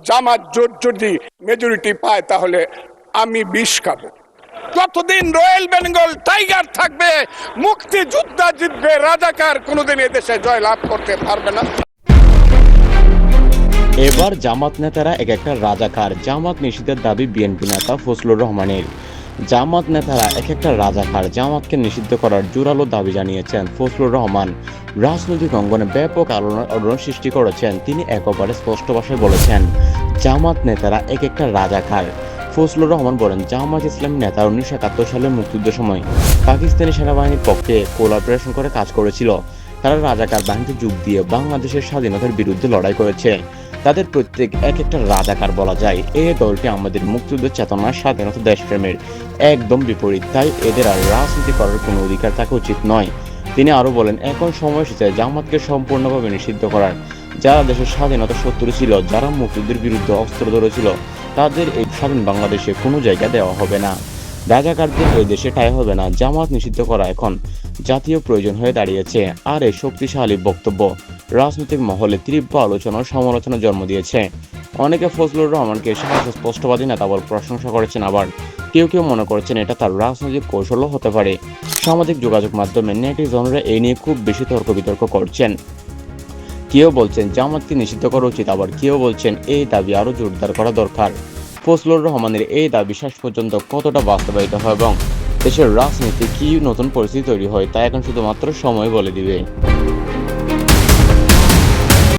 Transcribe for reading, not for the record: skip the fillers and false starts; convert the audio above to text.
জামাত জোট যদি মেজরিটি পায় তাহলে আমি বিষ খাবো। যতদিন রয়্যাল বেঙ্গল টাইগার থাকবে, মুক্তিযোদ্ধা জিতবে, রাজাকার কোনোদিন এদেশে জয়লাভ করতে পারবে না। এবার জামাত নেতারা এক একটা রাজাকার। জামাত নিষিদ্ধের দাবি বিএনপি নেতা ফজলুর রহমানের। জামাত নেতারা এক একটা রাজাকার। জামাতকে নিষিদ্ধ করার জোরালো দাবি জানিয়েছেন ফজলুর রহমান। রাজনৈতিক অঙ্গনে ব্যাপক আলোড়ন সৃষ্টি করেছেন তিনি। একেবারে স্পষ্ট ভাষায় বলেছেন জামাত নেতারা এক একটা রাজাকার। ফজলুর রহমান বলেন, জামাত ইসলামী নেতারা 1971 সালে মুক্তিযুদ্ধের সময় পাকিস্তানি সেনাবাহিনীর পক্ষে কোলাবরেশন করে কাজ করেছিল। তারা রাজাকার বাহিনীতে যোগ দিয়ে বাংলাদেশের স্বাধীনতার বিরুদ্ধে লড়াই করেছে। তাদের প্রত্যেক এক একটা রাজাকার বলা যায়। এই দলটি আমাদের মুক্তিযুদ্ধের চেতনা, স্বাধীনতা, দেশপ্রেমের একদম বিপরীত। তাই এদের আর রাজনীতি করার কোনো অধিকার থাকা উচিত নয়। তিনি আরো বলেন, এখন সময় এসেছে জামাতকে সম্পূর্ণভাবে নিষিদ্ধ করার। যারা দেশের স্বাধীনতা শত্রু ছিল, যারা মুক্তিযুদ্ধের বিরুদ্ধে অস্ত্র ধরেছিল, তাদের এই স্বাধীন বাংলাদেশে কোনো জায়গা দেওয়া হবে না। রাজাকারদের এই দেশে ঠাঁই হবে না। জামাত নিষিদ্ধ করা এখন জাতীয় প্রয়োজন হয়ে দাঁড়িয়েছে। আর এই শক্তিশালী বক্তব্য রাজনৈতিক মহলে তীব্র আলোচনা ও সমালোচনা জন্ম দিয়েছে। অনেকে ফজলুর রহমানকে সাহস স্পষ্টবাদী নেতা বলে প্রশংসা করেছেন, আবার কেউ কেউ মনে করছেন এটা তার রাজনৈতিক কৌশলও হতে পারে। সামাজিক যোগাযোগ মাধ্যমে নেটিজনরা এই নিয়ে খুব বেশি তর্ক বিতর্ক করছেন। কেউ বলছেন জামাতকে নিষিদ্ধ করা উচিত, আবার কেউ বলছেন এই দাবি আরও জোরদার করা দরকার। ফজলুর রহমানের এই দাবি শেষ পর্যন্ত কতটা বাস্তবায়িত হয় এবং দেশের রাজনীতি কি নতুন পরিস্থিতি তৈরি হয় তা এখন শুধুমাত্র সময় বলে দিবে।